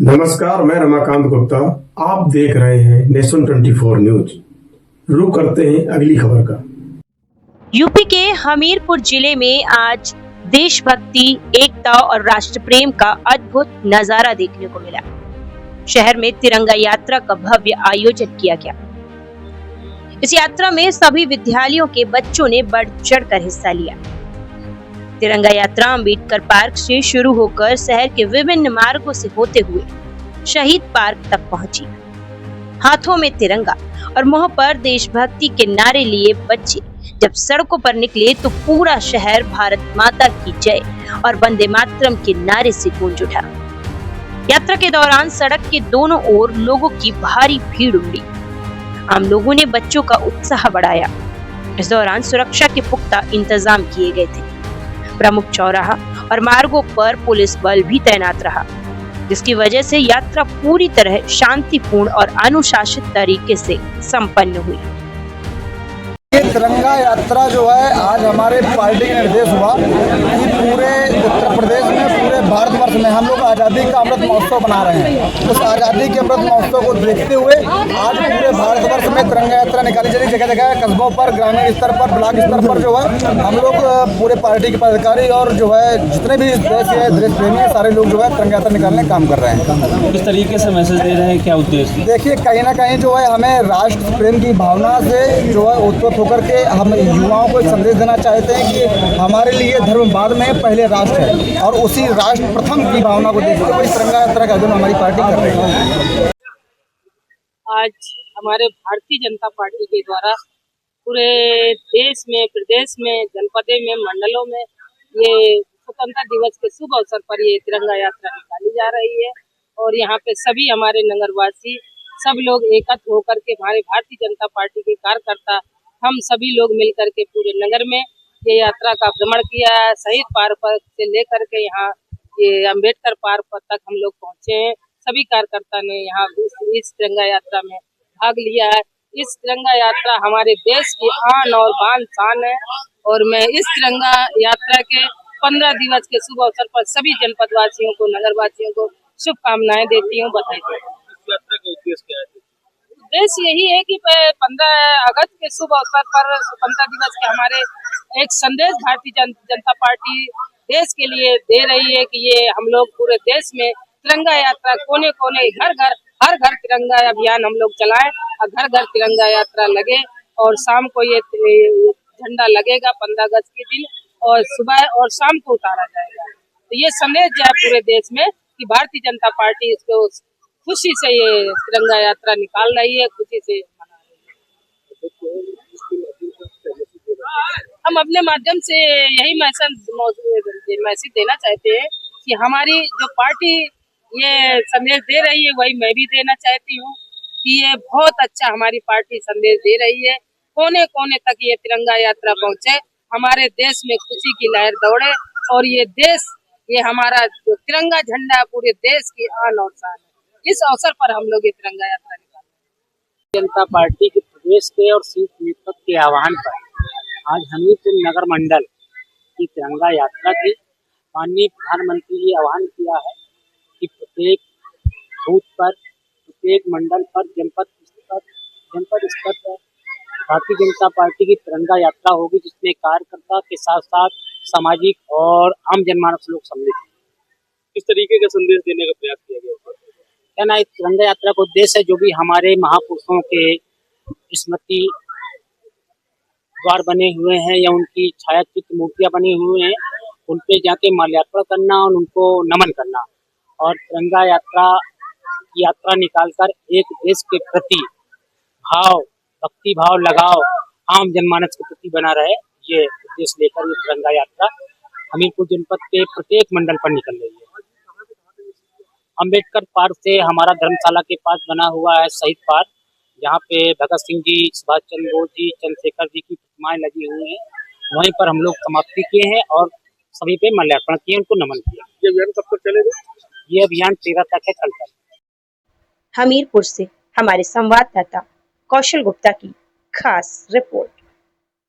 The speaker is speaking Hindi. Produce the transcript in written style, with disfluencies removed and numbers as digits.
नमस्कार, मैं रमाकांत गुप्ता। आप देख रहे हैं नेशन 24 न्यूज। रुक करते हैं अगली खबर का। यूपी के हमीरपुर जिले में आज देशभक्ति, एकता और राष्ट्र प्रेम का अद्भुत नजारा देखने को मिला। शहर में तिरंगा यात्रा का भव्य आयोजन किया गया। इस यात्रा में सभी विद्यालयों के बच्चों ने बढ़ चढ़कर हिस्सा लिया। तिरंगा यात्रा अम्बेडकर पार्क से शुरू होकर शहर के विभिन्न मार्गों से होते हुए शहीद पार्क तक पहुंची। हाथों में तिरंगा और मुंह पर देशभक्ति के नारे लिए बच्चे जब सड़कों पर निकले तो पूरा शहर भारत माता की जय और वंदे मातरम के नारे से गूंज उठा। यात्रा के दौरान सड़क के दोनों ओर लोगों की भारी भीड़ उमड़ी। आम लोगों ने बच्चों का उत्साह बढ़ाया। इस दौरान सुरक्षा के पुख्ता इंतजाम किए गए थे। प्रमुख चौराहा और मार्गों पर पुलिस बल भी तैनात रहा, जिसकी वजह से यात्रा पूरी तरह शांतिपूर्ण और अनुशासित तरीके से संपन्न हुई। ये तिरंगा यात्रा जो है आज हमारे पार्टी का निर्देश हुआ कि पूरे उत्तर प्रदेश में, पूरे भारतवर्ष में हम लोग आज़ादी का अमृत महोत्सव बना रहे हैं। उस आज़ादी के अमृत महोत्सव को देखते हुए आज पूरे भारतवर्ष में तिरंगा यात्रा निकाली जा रही है। जगह जगह कस्बों पर, ग्रामीण स्तर पर, ब्लॉक स्तर पर जो है हम लोग पूरे पार्टी के पदाधिकारी और जो है जितने भी देश के देश प्रेमी हैं सारे लोग जो है तिरंगा यात्रा निकालने का काम कर रहे हैं। किस तरीके से मैसेज दे रहे हैं, क्या उद्देश्य? देखिए, कहीं ना कहीं जो है हमें राष्ट्र प्रेम की भावना से जो है उत्पन्न होकर के हम युवाओं को संदेश देना चाहते हैं कि हमारे लिए धर्म बाद में, पहले राष्ट्र है और उसी राष्ट्र प्रथम की भावना को देखते हुए तिरंगा यात्रा का आयोजन हमारी पार्टी कर रही है। आज हमारे भारतीय जनता पार्टी के द्वारा पूरे देश में, प्रदेश में, जनपदों में, मंडलों में ये स्वतंत्रता दिवस के शुभ अवसर पर ये तिरंगा यात्रा निकाली जा रही है और यहाँ पे सभी हमारे नगरवासी सब लोग एकत्र होकर के हमारे भारतीय जनता पार्टी के कार्यकर्ता हम सभी लोग मिलकर के पूरे नगर में ये यात्रा का भ्रमण किया है। शहीद पार्क से लेकर के यहाँ ये अम्बेडकर पार्क तक हम लोग पहुँचे हैं। सभी कार्यकर्ता ने यहाँ इस तिरंगा यात्रा में भाग लिया है। इस तिरंगा यात्रा हमारे देश की आन और बान शान है और मैं इस तिरंगा यात्रा के 15 दिवस के शुभ अवसर पर सभी जनपद वासियों को, नगर वासियों को शुभकामनाएं देती हूँ, बधाई देती हूँ। यात्रा का उद्देश्य क्या है? उद्देश्य यही है कि 15 अगस्त के शुभ अवसर पर स्वतंत्रता दिवस के हमारे एक संदेश भारतीय जनता पार्टी देश के लिए दे रही है कि ये हम लोग पूरे देश में तिरंगा यात्रा कोने कोने, हर घर तिरंगा अभियान हम लोग चलाएं और घर घर तिरंगा यात्रा लगे और शाम को ये झंडा लगेगा 15 अगस्त के दिन और सुबह और शाम को उतारा जाएगा। तो ये संदेश जो है पूरे देश में कि भारतीय जनता पार्टी इसको खुशी से ये तिरंगा यात्रा निकाल रही है, खुशी से मना रही है। हम अपने माध्यम से यही मैसेज देना चाहते हैं कि हमारी जो पार्टी ये संदेश दे रही है वही मैं भी देना चाहती हूँ कि ये बहुत अच्छा हमारी पार्टी संदेश दे रही है। कोने कोने तक ये तिरंगा यात्रा पहुँचे, हमारे देश में खुशी की लहर दौड़े और ये देश, ये हमारा जो तिरंगा झंडा पूरे देश की आन और शान है। इस अवसर पर हम लोग ये तिरंगा यात्रा निकाले। जनता पार्टी के प्रदेश के और शीर्ष नेतृत्व के आह्वान पर आज हमीरपुर नगर मंडल की तिरंगा यात्रा की माननीय प्रधानमंत्री जी आह्वान किया है कि प्रत्येक बूथ पर, प्रत्येक मंडल पर, जनपद स्तर पर भारतीय जनता पार्टी की तिरंगा यात्रा होगी, जिसमें कार्यकर्ता के साथ साथ सामाजिक और आम जनमानस लोग सम्मिलित हैं। किस तरीके का संदेश देने का प्रयास किया गया? क्या ना, इस तिरंगा यात्रा का उद्देश्य है जो भी हमारे महापुरुषों के स्मृति द्वार बने हुए हैं या उनकी छायाचित्र मूर्तियां बनी हुई हैं, उन पे जाके माल्यार्पण करना और उनको नमन करना और तिरंगा यात्रा निकालकर एक देश के प्रति भाव, भक्ति भाव, लगाव आम जनमानस के प्रति बना रहे, ये उद्देश्य लेकर ये तिरंगा यात्रा हमीरपुर जनपद के प्रत्येक मंडल पर निकल रही है। अम्बेडकर पार्क से हमारा धर्मशाला के पास बना हुआ है शहीद पार्क, जहाँ पे भगत सिंह जी, सुभाष चंद्र बोस जी, चंद्रशेखर जी की प्रतिमाएं लगी हुई हैं। वहीं पर हम लोग समाप्ति किए हैं और सभी पे माल्यार्पण किए, उनको नमन किया। ये अभियान कब तक चलेगा? ये अभियान 13 तक है, कल तक। हमीरपुर से हमारे संवाददाता कौशल गुप्ता की खास रिपोर्ट।